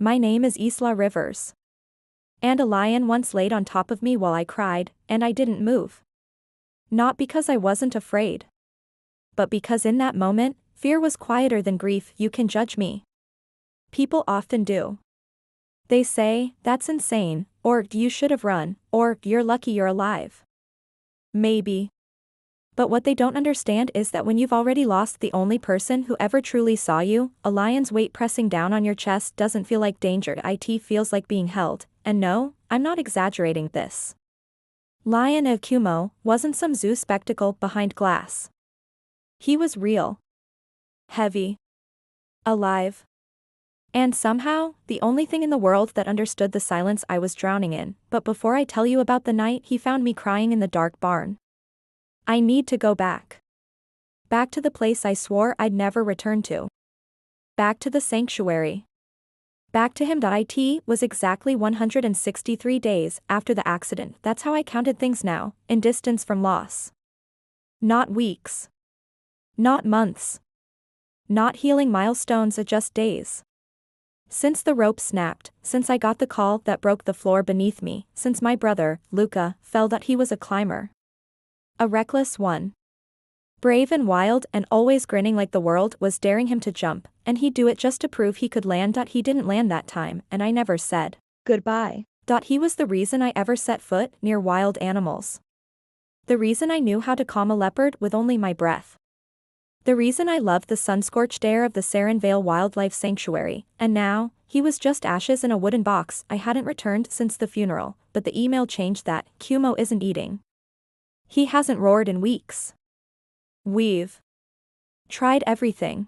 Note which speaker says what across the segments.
Speaker 1: My name is Isla Rivers. And a lion once laid on top of me while I cried, and I didn't move. Not because I wasn't afraid. But because in that moment, fear was quieter than grief. You can judge me. People often do. They say, that's insane, or you should have run, or you're lucky you're alive. Maybe. But what they don't understand is that when you've already lost the only person who ever truly saw you, a lion's weight pressing down on your chest doesn't feel like danger. It feels like being held, and no, I'm not exaggerating this. Lion of Kumo wasn't some zoo spectacle behind glass. He was real. Heavy. Alive. And somehow, the only thing in the world that understood the silence I was drowning in. But before I tell you about the night he found me crying in the dark barn, I need to go back. Back to the place I swore I'd never return to. Back to the sanctuary. Back to him. It was exactly 163 days after the accident. That's how I counted things now, in distance from loss. Not weeks. Not months. Not healing milestones, just days. Since the rope snapped, since I got the call that broke the floor beneath me, since my brother, Luca, fell that he was a climber. A reckless one. Brave and wild and always grinning like the world was daring him to jump, and he'd do it just to prove he could land. He didn't land that time, and I never said goodbye. He was the reason I ever set foot near wild animals. The reason I knew how to calm a leopard with only my breath. The reason I loved the sun-scorched air of the Sarin Vale Wildlife Sanctuary, and now, he was just ashes in a wooden box I hadn't returned since the funeral, but the email changed that. Kumo isn't eating. He hasn't roared in weeks. We've tried everything.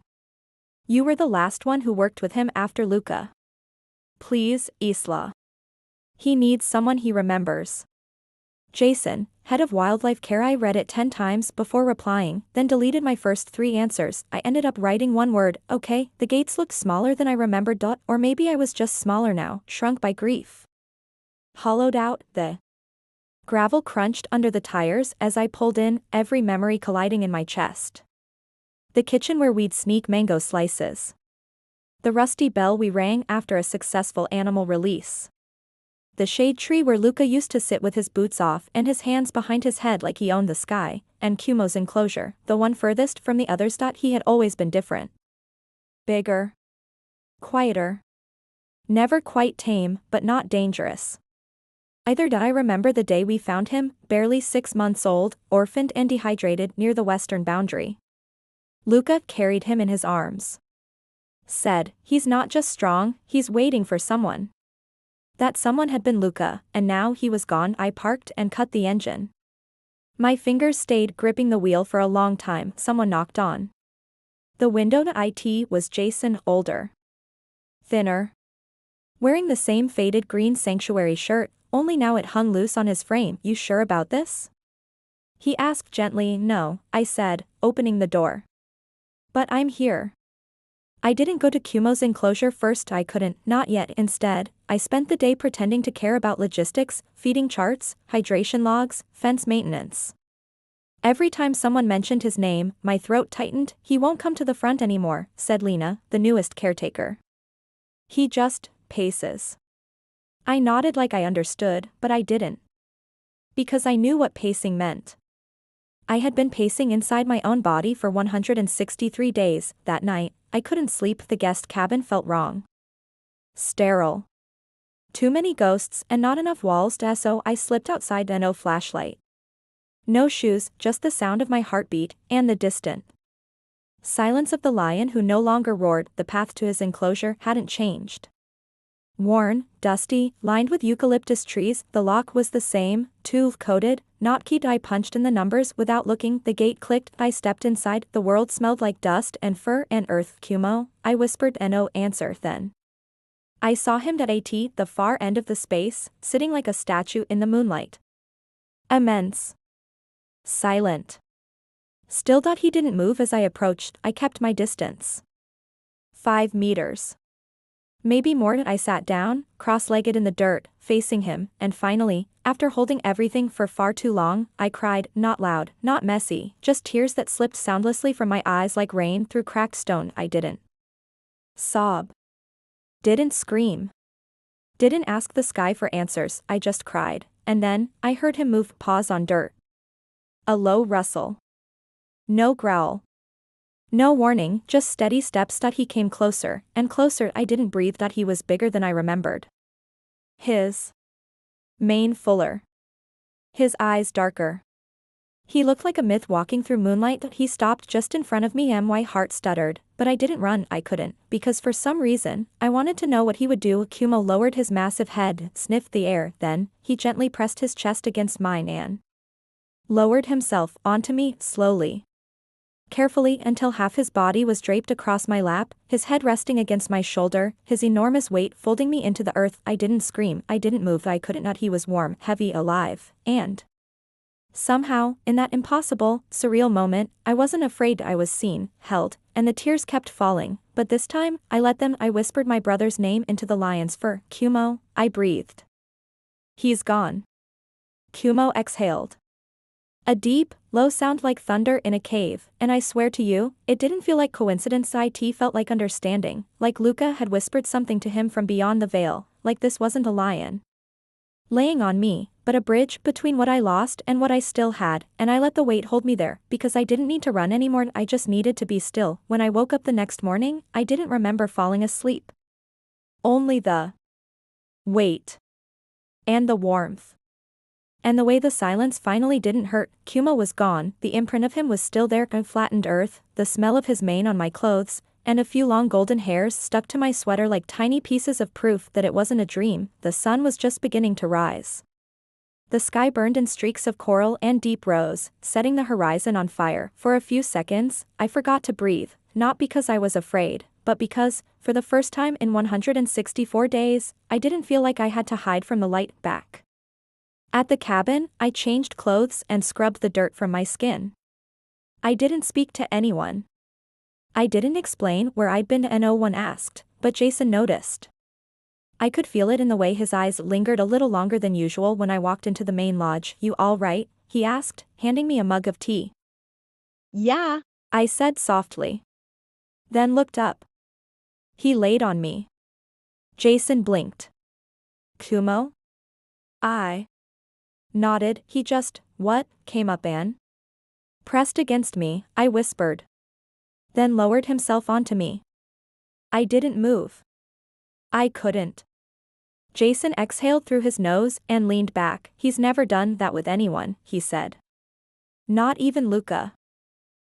Speaker 1: You were the last one who worked with him after Luca. Please, Isla. He needs someone he remembers. Jason, head of wildlife care. I read it 10 times before replying, then deleted my first 3 answers. I ended up writing one word, okay. The gates looked smaller than I remembered. Or maybe I was just smaller now, shrunk by grief. Hollowed out, the gravel crunched under the tires as I pulled in, every memory colliding in my chest. The kitchen where we'd sneak mango slices. The rusty bell we rang after a successful animal release. The shade tree where Luca used to sit with his boots off and his hands behind his head like he owned the sky, and Kumo's enclosure, the one furthest from the others. He had always been different. Bigger. Quieter. Never quite tame, but not dangerous. Either did I remember the day we found him, barely 6 months old, orphaned and dehydrated near the western boundary. Luca carried him in his arms. Said, he's not just strong, he's waiting for someone. That someone had been Luca, and now he was gone. I parked and cut the engine. My fingers stayed gripping the wheel for a long time. Someone knocked on the window. It was Jason, older. Thinner. Wearing the same faded green sanctuary shirt, only now it hung loose on his frame. You sure about this? He asked gently. No, I said, opening the door. But I'm here. I didn't go to Kumo's enclosure first. I couldn't, not yet. Instead, I spent the day pretending to care about logistics, feeding charts, hydration logs, fence maintenance. Every time someone mentioned his name, my throat tightened. He won't come to the front anymore, said Lena, the newest caretaker. He just paces. I nodded like I understood, but I didn't. Because I knew what pacing meant. I had been pacing inside my own body for 163 days. That night, I couldn't sleep. The guest cabin felt wrong. Sterile. Too many ghosts and not enough walls. So I slipped outside. No flashlight. No shoes, just the sound of my heartbeat, and the distant silence of the lion who no longer roared. The path to his enclosure hadn't changed. Worn, dusty, lined with eucalyptus trees, the lock was the same, tool-coated, not keyed. I punched in the numbers without looking. The gate clicked. I stepped inside. The world smelled like dust and fur and earth. Kumo, I whispered. No answer. Then I saw him at the far end of the space, sitting like a statue in the moonlight. Immense. Silent. Still. He didn't move as I approached. I kept my distance. 5 meters. Maybe more. I sat down, cross-legged in the dirt, facing him, and finally, after holding everything for far too long, I cried, not loud, not messy, just tears that slipped soundlessly from my eyes like rain through cracked stone. I didn't sob. Didn't scream. Didn't ask the sky for answers, I just cried, and then, I heard him move paws on dirt. A low rustle. No growl. No warning, just steady steps that he came closer, and closer. I didn't breathe that he was bigger than I remembered. His mane fuller. His eyes darker. He looked like a myth walking through moonlight. He stopped just in front of me. My heart stuttered, but I didn't run. I couldn't, because for some reason, I wanted to know what he would do. Kumo lowered his massive head, sniffed the air, then, he gently pressed his chest against mine and lowered himself onto me, slowly. Carefully until half his body was draped across my lap, his head resting against my shoulder, his enormous weight folding me into the earth. I didn't scream, I didn't move, I couldn't not. He was warm, heavy, alive, and somehow, in that impossible, surreal moment, I wasn't afraid. I was seen, held, and the tears kept falling, but this time, I let them. I whispered my brother's name into the lion's fur. Kumo, I breathed. He's gone. Kumo exhaled. A deep, low sound like thunder in a cave, and I swear to you, it didn't feel like coincidence. It felt like understanding, like Luca had whispered something to him from beyond the veil, like this wasn't a lion laying on me, but a bridge between what I lost and what I still had, and I let the weight hold me there, because I didn't need to run anymore. I just needed to be still. When I woke up the next morning, I didn't remember falling asleep. Only the weight. And the warmth. And the way the silence finally didn't hurt. Kumo was gone, the imprint of him was still there on flattened earth, the smell of his mane on my clothes, and a few long golden hairs stuck to my sweater like tiny pieces of proof that it wasn't a dream. The sun was just beginning to rise. The sky burned in streaks of coral and deep rose, setting the horizon on fire. For a few seconds, I forgot to breathe, not because I was afraid, but because, for the first time in 164 days, I didn't feel like I had to hide from the light. Back at the cabin, I changed clothes and scrubbed the dirt from my skin. I didn't speak to anyone. I didn't explain where I'd been, and no one asked, but Jason noticed. I could feel it in the way his eyes lingered a little longer than usual when I walked into the main lodge. You all right? He asked, handing me a mug of tea. Yeah, I said softly. Then looked up. He laid on me. Jason blinked. Kumo? I nodded. He just, what, came up and pressed against me, I whispered. Then lowered himself onto me. I didn't move. I couldn't. Jason exhaled through his nose and leaned back. He's never done that with anyone, he said. Not even Luca.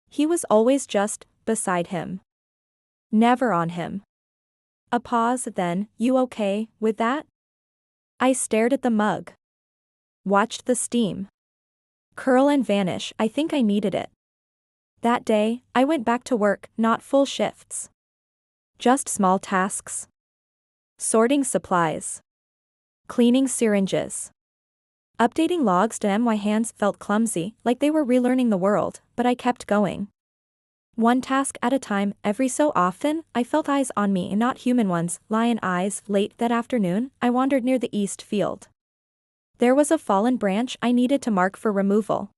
Speaker 1: He was always just beside him. Never on him. A pause, then, you okay with that? I stared at the mug. Watched the steam curl and vanish. I think I needed it. That day, I went back to work, not full shifts. Just small tasks. Sorting supplies. Cleaning syringes. Updating logs. My hands felt clumsy, like they were relearning the world, but I kept going. One task at a time. Every so often, I felt eyes on me, and not human ones, lion eyes. Late that afternoon, I wandered near the east field. There was a fallen branch I needed to mark for removal.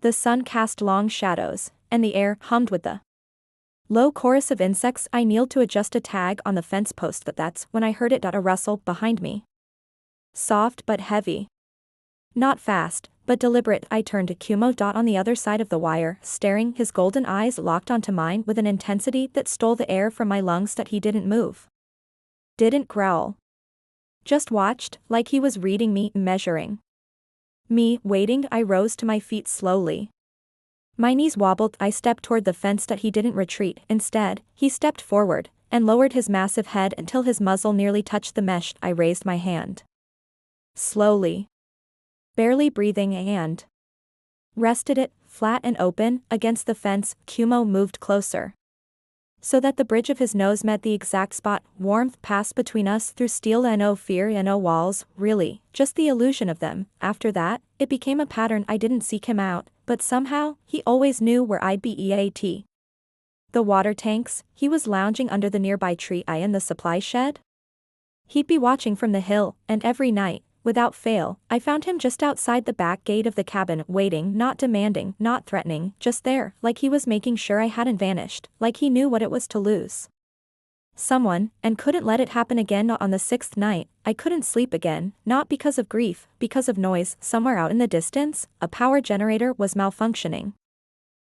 Speaker 1: The sun cast long shadows, and the air hummed with the low chorus of insects. I kneeled to adjust a tag on the fence post. That's when I heard it. A rustle behind me. Soft but heavy. Not fast, but deliberate. I turned to Kumo. On the other side of the wire, staring, his golden eyes locked onto mine with an intensity that stole the air from my lungs. He didn't move. Didn't growl. Just watched, like he was reading me, measuring me. Waiting. I rose to my feet slowly. My knees wobbled. I stepped toward the fence. He didn't retreat. Instead, he stepped forward, and lowered his massive head until his muzzle nearly touched the mesh. I raised my hand. Slowly. Barely breathing, and rested it, flat and open, against the fence. Kumo moved closer. So that the bridge of his nose met the exact spot. Warmth passed between us through steel, and no fear, and no walls, really, just the illusion of them. After that, it became a pattern. I didn't seek him out, but somehow, he always knew where I'd be. The water tanks. He was lounging under the nearby tree. I in the supply shed? He'd be watching from the hill, and every night, without fail, I found him just outside the back gate of the cabin, waiting, not demanding, not threatening, just there, like he was making sure I hadn't vanished, like he knew what it was to lose. someone, and couldn't let it happen again. On the sixth night, I couldn't sleep again, not because of grief, because of noise. Somewhere out in the distance, a power generator was malfunctioning.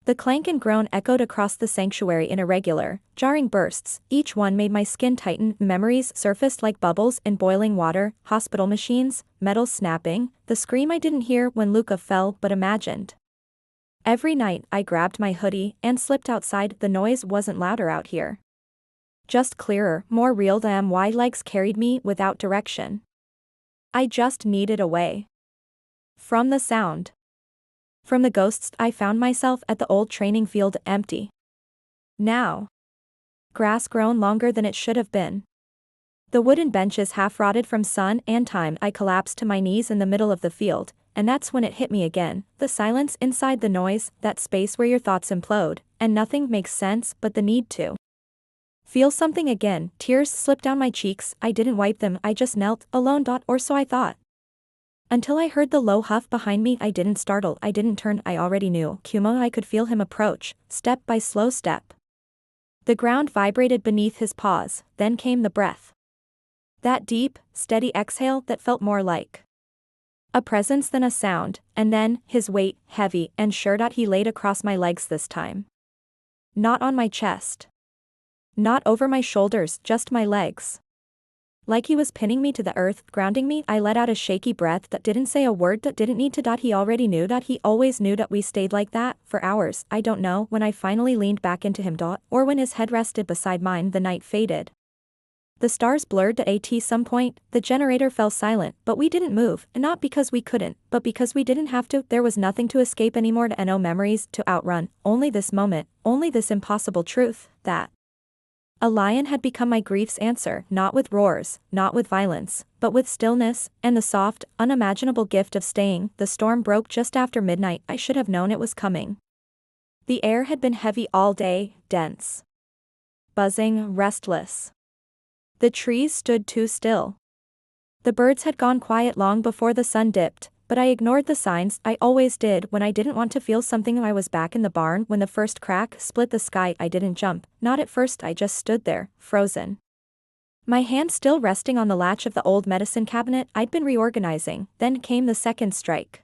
Speaker 1: The clank and groan echoed across the sanctuary in irregular, jarring bursts, each one made my skin tighten. Memories surfaced like bubbles in boiling water, hospital machines, metal snapping, the scream I didn't hear when Luca fell but imagined. Every night I grabbed my hoodie and slipped outside. The noise wasn't louder out here. Just clearer, more real. Damn, why legs carried me without direction. I just needed a way. From the sound. From the ghosts, I found myself at the old training field, empty. Now. Grass grown longer than it should have been. The wooden benches half rotted from sun and time. I collapsed to my knees in the middle of the field, and that's when it hit me again. The silence inside the noise, that space where your thoughts implode, and nothing makes sense but the need to feel something again. Tears slipped down my cheeks. I didn't wipe them, I just knelt, alone. Or so I thought. Until I heard the low huff behind me. I didn't startle, I didn't turn, I already knew. Kumo. I could feel him approach, step by slow step. The ground vibrated beneath his paws, then came the breath. That deep, steady exhale that felt more like a presence than a sound, and then, his weight, heavy and sure. He laid across my legs this time. Not on my chest. Not over my shoulders, just my legs. Like he was pinning me to the earth, grounding me. I let out a shaky breath that didn't say a word, that didn't need to. He already knew. He always knew. We stayed like that for hours. I don't know when I finally leaned back into him. Or when his head rested beside mine. The night faded. The stars blurred. At some point, the generator fell silent, but we didn't move, and not because we couldn't, but because we didn't have to. There was nothing to escape anymore, no memories to outrun, only this moment, only this impossible truth, that a lion had become my grief's answer, not with roars, not with violence, but with stillness, and the soft, unimaginable gift of staying. The storm broke just after midnight. I should have known it was coming. The air had been heavy all day, dense, buzzing, restless. The trees stood too still. The birds had gone quiet long before the sun dipped, but I ignored the signs. I always did when I didn't want to feel something. I was back in the barn when the first crack split the sky. I didn't jump, not at first. I just stood there, frozen. My hand still resting on the latch of the old medicine cabinet I'd been reorganizing. Then came the second strike.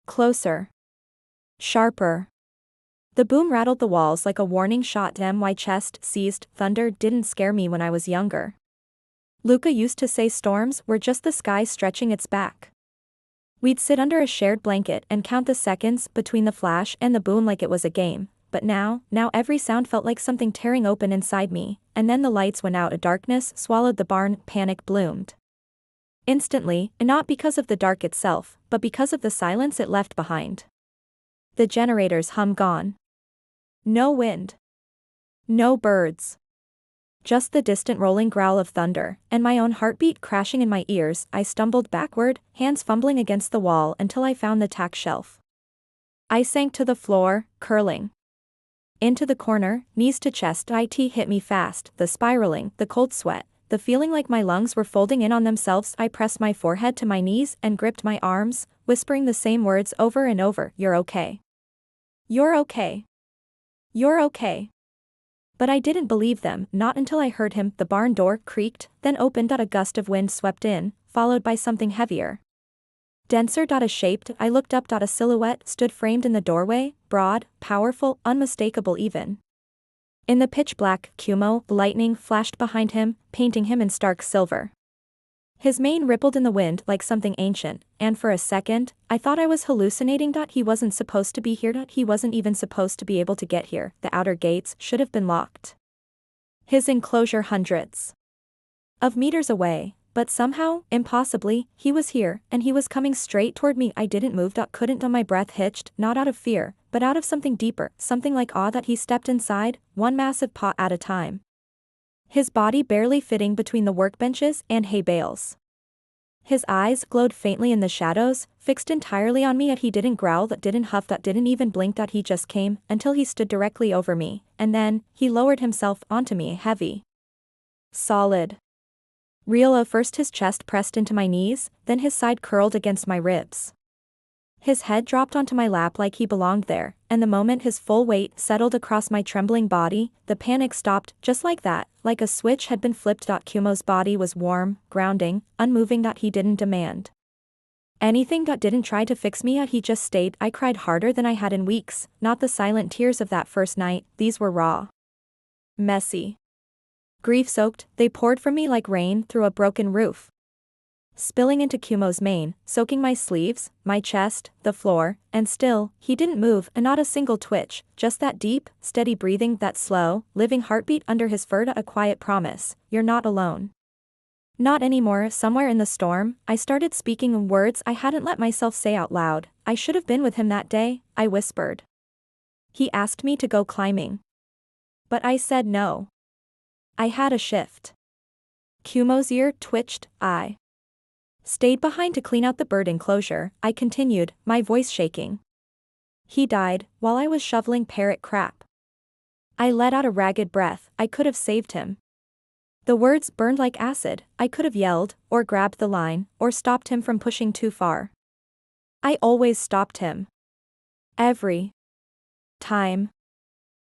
Speaker 1: Closer. Sharper. The boom rattled the walls like a warning shot. My chest seized. Thunder didn't scare me when I was younger. Luca used to say storms were just the sky stretching its back. We'd sit under a shared blanket and count the seconds between the flash and the boom like it was a game. But now every sound felt like something tearing open inside me, and then the lights went out. A darkness swallowed the barn. Panic bloomed instantly, and not because of the dark itself, but because of the silence it left behind. The generator's hum gone. No wind. No birds. Just the distant rolling growl of thunder, and my own heartbeat crashing in my ears. I stumbled backward, hands fumbling against the wall until I found the tack shelf. I sank to the floor, curling into the corner, knees to chest. It hit me fast, the spiraling, the cold sweat, the feeling like my lungs were folding in on themselves. I pressed my forehead to my knees and gripped my arms, whispering the same words over and over. You're okay. You're okay. You're okay. But I didn't believe them, not until I heard him. The barn door creaked, then opened. A gust of wind swept in, followed by something heavier, denser. A shaped. I looked up. A silhouette stood framed in the doorway, broad, powerful, unmistakable even in the pitch black. Kumo. Lightning flashed behind him, painting him in stark silver. His mane rippled in the wind like something ancient, and for a second, I thought I was hallucinating. He wasn't supposed to be here. He wasn't even supposed to be able to get here. The outer gates should have been locked. His enclosure hundreds of meters away, but somehow, impossibly, he was here, and he was coming straight toward me. I didn't move. Couldn't. My breath hitched, not out of fear, but out of something deeper, something like awe. He stepped inside, one massive paw at a time. His body barely fitting between the workbenches and hay bales. His eyes glowed faintly in the shadows, fixed entirely on me. He didn't growl, didn't huff, didn't even blink. He just came, until he stood directly over me, and then, he lowered himself onto me, heavy. Solid. Real. First his chest pressed into my knees, then his side curled against my ribs. His head dropped onto my lap like he belonged there, and the moment his full weight settled across my trembling body, the panic stopped, just like that, like a switch had been flipped. Kumo's body was warm, grounding, unmoving. He didn't demand anything. Didn't try to fix me. He just stayed. I cried harder than I had in weeks, not the silent tears of that first night, these were raw, messy, grief-soaked. They poured from me like rain through a broken roof, spilling into Kumo's mane, soaking my sleeves, my chest, the floor, and still, he didn't move, and not a single twitch, just that deep, steady breathing, that slow, living heartbeat under his fur. A quiet promise, you're not alone. Not anymore. Somewhere in the storm, I started speaking in words I hadn't let myself say out loud. I should have been with him that day, I whispered. He asked me to go climbing, but I said no. I had a shift. Kumo's ear twitched. I stayed behind to clean out the bird enclosure. I continued, my voice shaking. He died while I was shoveling parrot crap. I let out a ragged breath. I could have saved him. The words burned like acid. I could have yelled, or grabbed the line, or stopped him from pushing too far. I always stopped him. Every time.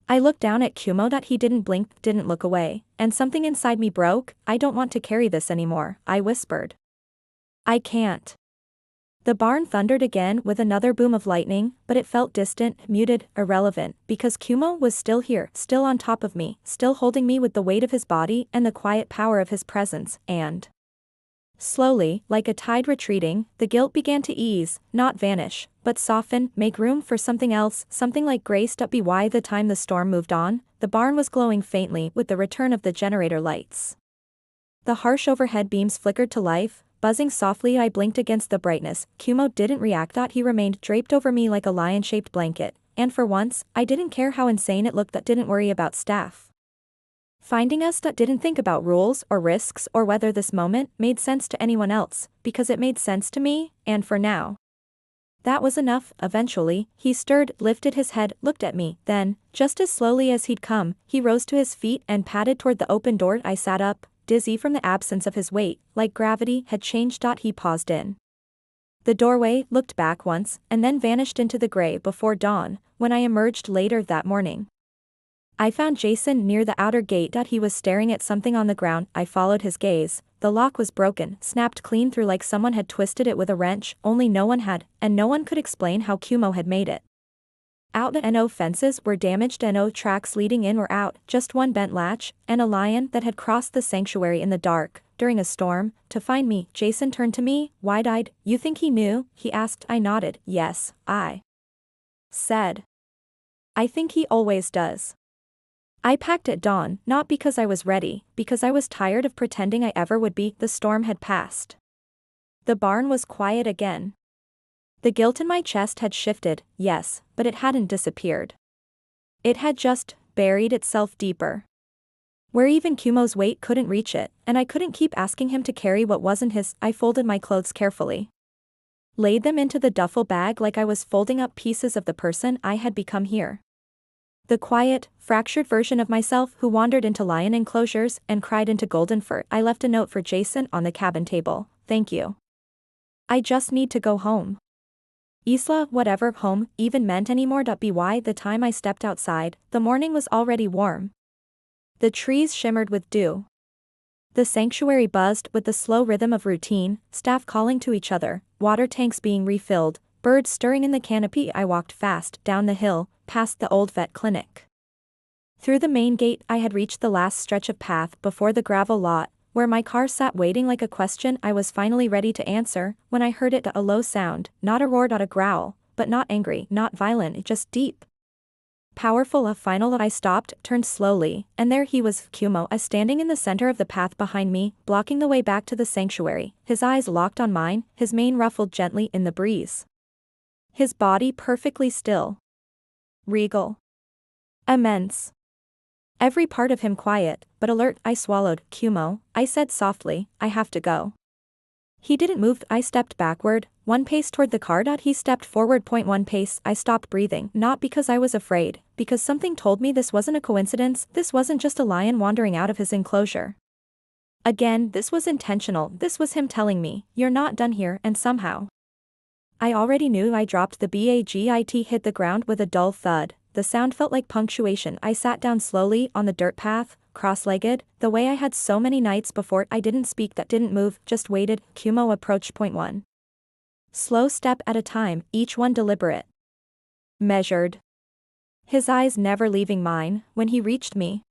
Speaker 1: I looked down at Kumo. He didn't blink, didn't look away, and something inside me broke. I don't want to carry this anymore, I whispered. I can't. The barn thundered again with another boom of lightning, but it felt distant, muted, irrelevant, because Kumo was still here, still on top of me, still holding me with the weight of his body and the quiet power of his presence, and slowly, like a tide retreating, the guilt began to ease, not vanish, but soften, make room for something else, something like grace. By the time the storm moved on, the barn was glowing faintly with the return of the generator lights. The harsh overhead beams flickered to life, buzzing softly. I blinked against the brightness. Kumo didn't react. He remained draped over me like a lion-shaped blanket, and for once, I didn't care how insane it looked. Didn't worry about staff finding us. Didn't think about rules or risks or whether this moment made sense to anyone else, because it made sense to me, and for now, that was enough. Eventually, he stirred, lifted his head, looked at me, then, just as slowly as he'd come, he rose to his feet and padded toward the open door. I sat up, dizzy from the absence of his weight, like gravity had changed. He paused in the doorway, looked back once, and then vanished into the gray before dawn. When I emerged later that morning, I found Jason near the outer gate. He was staring at something on the ground. I followed his gaze. The lock was broken, snapped clean through like someone had twisted it with a wrench, only no one had, and no one could explain how Kumo had made it out. No fences were damaged, no tracks leading in or out, just one bent latch, and a lion that had crossed the sanctuary in the dark, during a storm, to find me. Jason turned to me, wide-eyed. You think he knew? He asked. I nodded. Yes, I said. I think he always does. I packed at dawn, not because I was ready, because I was tired of pretending I ever would be. The storm had passed. The barn was quiet again. The guilt in my chest had shifted, yes, but it hadn't disappeared. It had just buried itself deeper, where even Kumo's weight couldn't reach it, and I couldn't keep asking him to carry what wasn't his. I folded my clothes carefully, laid them into the duffel bag like I was folding up pieces of the person I had become here. The quiet, fractured version of myself who wandered into lion enclosures and cried into golden fur. I left a note for Jason on the cabin table. Thank you. I just need to go home. Isla, whatever home even meant anymore. By the time I stepped outside, the morning was already warm. The trees shimmered with dew. The sanctuary buzzed with the slow rhythm of routine, staff calling to each other, water tanks being refilled, birds stirring in the canopy. I walked fast down the hill, past the old vet clinic. Through the main gate. I had reached the last stretch of path before the gravel lot, where my car sat waiting like a question I was finally ready to answer, when I heard it. A low sound, not a roar, not a growl, but not angry, not violent, just deep, powerful. A final. I stopped, turned slowly, and there he was, Kumo, standing in the center of the path behind me, blocking the way back to the sanctuary, his eyes locked on mine, his mane ruffled gently in the breeze. His body perfectly still. Regal. Immense. Every part of him quiet, but alert. I swallowed. Kumo, I said softly, I have to go. He didn't move. I stepped backward, one pace toward the car. He stepped forward. One pace. I stopped breathing, not because I was afraid, because something told me this wasn't a coincidence. This wasn't just a lion wandering out of his enclosure. Again, this was intentional. This was him telling me, you're not done here, and somehow I already knew. I dropped the BAGIT, hit the ground with a dull thud. The sound felt like punctuation. I sat down slowly on the dirt path, cross-legged, the way I had so many nights before. I didn't speak, that didn't move, just waited. Kumo approached. Point one. Slow step at a time, each one deliberate. Measured. His eyes never leaving mine. When he reached me,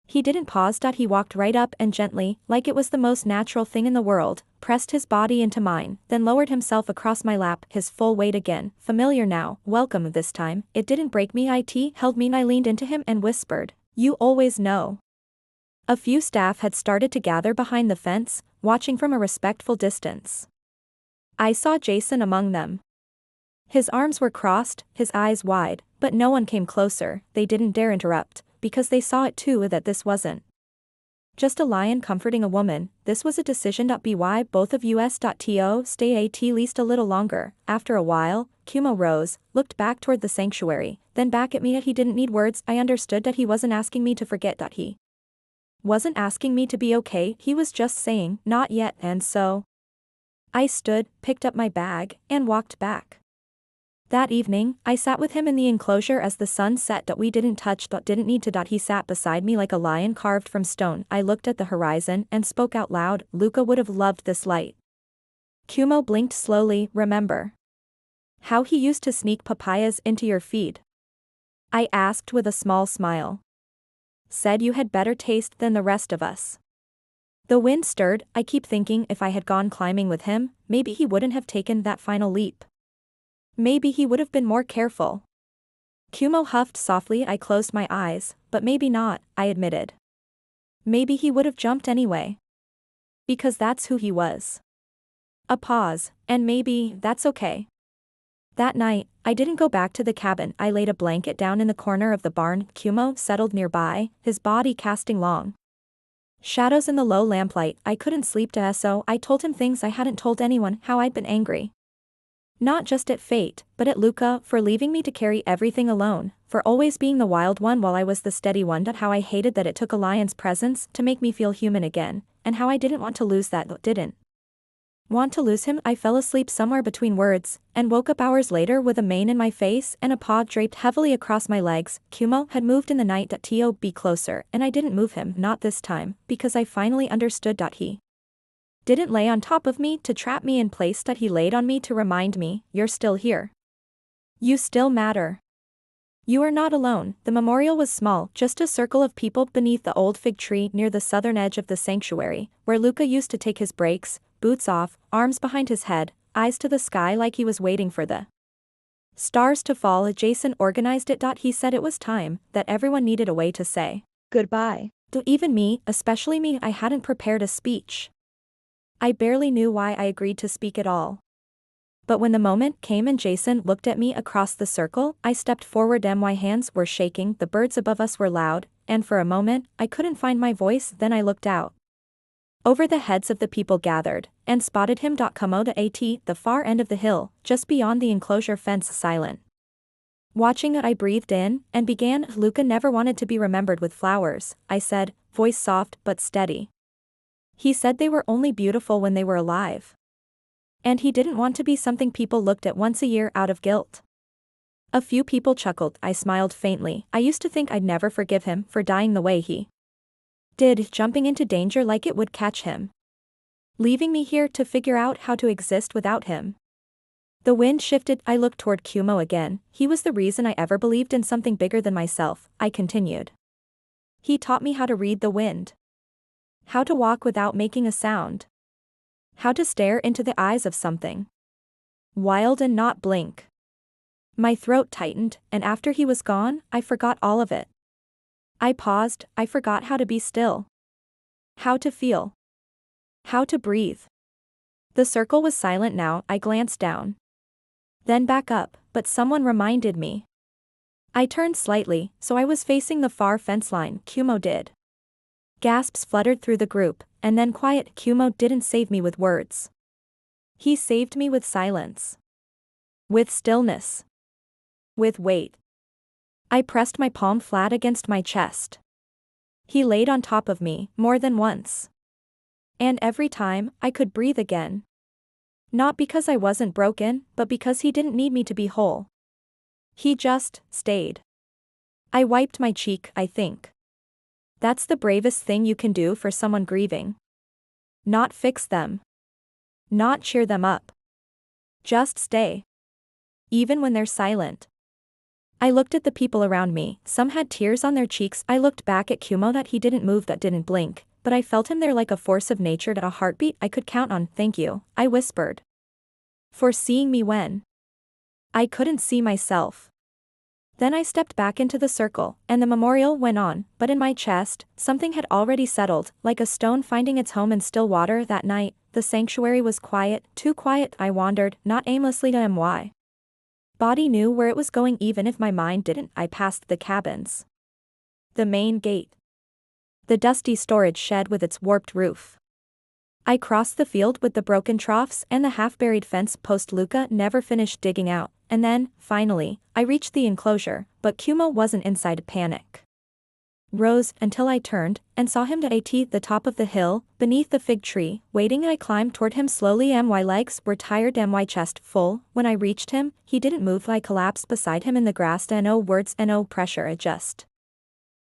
Speaker 1: he didn't pause. He walked right up and gently, like it was the most natural thing in the world, pressed his body into mine, then lowered himself across my lap, his full weight again, familiar now, welcome this time. It didn't break me. It held me. I leaned into him and whispered, "You always know." A few staff had started to gather behind the fence, watching from a respectful distance. I saw Jason among them. His arms were crossed, his eyes wide, but no one came closer. They didn't dare interrupt, because they saw it too, that this wasn't just a lion comforting a woman. This was a decision. By both of us. Stay at least a little longer. After a while, Kumo rose, looked back toward the sanctuary, then back at me. He didn't need words. I understood that he wasn't asking me to forget. He wasn't asking me to be okay. He was just saying, not yet. And so I stood, picked up my bag, and walked back. That evening, I sat with him in the enclosure as the sun set. We didn't touch, didn't need to. He sat beside me like a lion carved from stone. I looked at the horizon and spoke out loud, "Luca would have loved this light." Kumo blinked slowly. "Remember how he used to sneak papayas into your feed?" I asked with a small smile. "Said you had better taste than the rest of us." The wind stirred. I keep thinking, if I had gone climbing with him, maybe he wouldn't have taken that final leap. Maybe he would have been more careful. Kumo huffed softly. I closed my eyes, but maybe not, I admitted. Maybe he would have jumped anyway. Because that's who he was. A pause, and maybe that's okay. That night, I didn't go back to the cabin. I laid a blanket down in the corner of the barn. Kumo settled nearby, his body casting long shadows in the low lamplight. I couldn't sleep. So I told him things I hadn't told anyone, how I'd been angry. Not just at fate, but at Luca, for leaving me to carry everything alone, for always being the wild one while I was the steady one. How I hated that it took a lion's presence to make me feel human again, and how I didn't want to lose that. Didn't want to lose him. I fell asleep somewhere between words, and woke up hours later with a mane in my face and a paw draped heavily across my legs. Kumo had moved in the night. Be closer, and I didn't move him, not this time, because I finally understood. He didn't lay on top of me to trap me in place. He laid on me to remind me, "You're still here. You still matter. You are not alone." The memorial was small, just a circle of people beneath the old fig tree near the southern edge of the sanctuary, where Luca used to take his breaks, boots off, arms behind his head, eyes to the sky like he was waiting for the stars to fall. Jason organized it. He said it was time, that everyone needed a way to say goodbye. Even me, especially me. I hadn't prepared a speech. I barely knew why I agreed to speak at all. But when the moment came and Jason looked at me across the circle, I stepped forward. My hands were shaking, the birds above us were loud, and for a moment, I couldn't find my voice. Then I looked out over the heads of the people gathered, and spotted him. Komoda at the far end of the hill, just beyond the enclosure fence, silent. Watching it, I breathed in, and began. "Luca never wanted to be remembered with flowers," I said, voice soft but steady. "He said they were only beautiful when they were alive. And he didn't want to be something people looked at once a year out of guilt." A few people chuckled. I smiled faintly. I used to think I'd never forgive him for dying the way he did, jumping into danger like it would catch him, leaving me here to figure out how to exist without him. The wind shifted. I looked toward Kumo again. "He was the reason I ever believed in something bigger than myself," I continued. "He taught me how to read the wind. How to walk without making a sound. How to stare into the eyes of something wild and not blink." My throat tightened, and after he was gone, I forgot all of it. I paused. I forgot how to be still. How to feel. How to breathe. The circle was silent now. I glanced down. Then back up, but someone reminded me. I turned slightly, so I was facing the far fence line. Kumo did. Gasps fluttered through the group, and then quiet. Kumo didn't save me with words. He saved me with silence. With stillness. With weight. I pressed my palm flat against my chest. He laid on top of me, more than once. And every time, I could breathe again. Not because I wasn't broken, but because he didn't need me to be whole. He just stayed. I wiped my cheek, I think. That's the bravest thing you can do for someone grieving. Not fix them. Not cheer them up. Just stay. Even when they're silent. I looked at the people around me, some had tears on their cheeks. I looked back at Kumo, that he didn't move, that didn't blink, but I felt him there like a force of nature, a heartbeat I could count on. Thank you, I whispered. For seeing me when I couldn't see myself. Then I stepped back into the circle, and the memorial went on, but in my chest, something had already settled, like a stone finding its home in still water. That night, the sanctuary was quiet, too quiet. I wandered, not aimlessly to my body knew where it was going even if my mind didn't. I passed the cabins. The main gate. The dusty storage shed with its warped roof. I crossed the field with the broken troughs and the half-buried fence post Luca never finished digging out, and then, finally, I reached the enclosure, but Kumo wasn't inside. Panic rose until I turned and saw him at the top of the hill, beneath the fig tree, waiting. I climbed toward him slowly. My legs were tired, my chest full. When I reached him, he didn't move. I collapsed beside him in the grass. No words, no pressure, just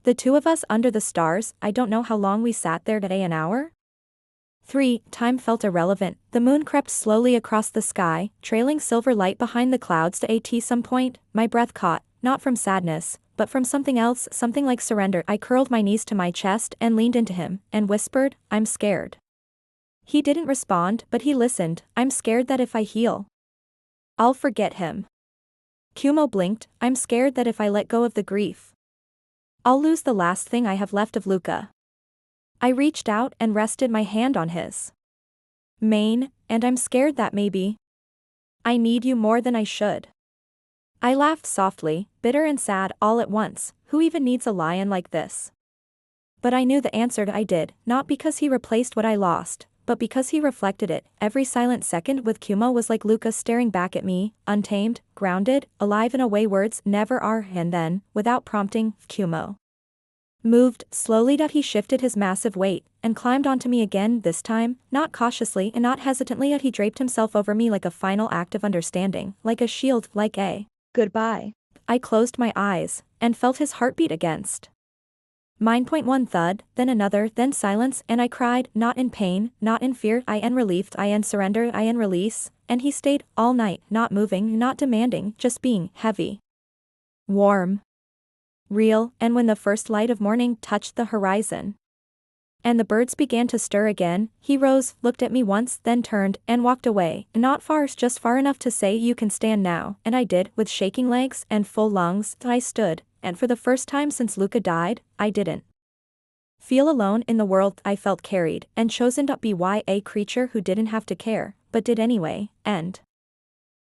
Speaker 1: the two of us under the stars. I don't know how long we sat there today, an hour? 3. Time felt irrelevant. The moon crept slowly across the sky, trailing silver light behind the clouds. To some point, my breath caught, not from sadness, but from something else, something like surrender. I curled my knees to my chest and leaned into him, and whispered, I'm scared. He didn't respond, but he listened. I'm scared that if I heal, I'll forget him. Kumo blinked. I'm scared that if I let go of the grief, I'll lose the last thing I have left of Luca. I reached out and rested my hand on his mane, and I'm scared that maybe I need you more than I should. I laughed softly, bitter and sad all at once. Who even needs a lion like this? But I knew the answer. I did, not because he replaced what I lost, but because he reflected it. Every silent second with Kumo was like Luca staring back at me, untamed, grounded, alive in a way words never are. And then, without prompting, Kumo moved slowly. He shifted his massive weight and climbed onto me again, this time, not cautiously and not hesitantly. He draped himself over me like a final act of understanding, like a shield, like a goodbye. I closed my eyes and felt his heartbeat against mine. One thud, then another, then silence, and I cried, not in pain, not in fear, I am relieved, I am surrender, I am release. And he stayed all night, not moving, not demanding, just being heavy, warm, real. And when the first light of morning touched the horizon and the birds began to stir again, he rose, looked at me once, then turned and walked away, not far, just far enough to say, you can stand now. And I did, with shaking legs and full lungs. I stood, and for the first time since Luca died, I didn't feel alone in the world. I felt carried and chosen to be a creature who didn't have to care, but did anyway. End.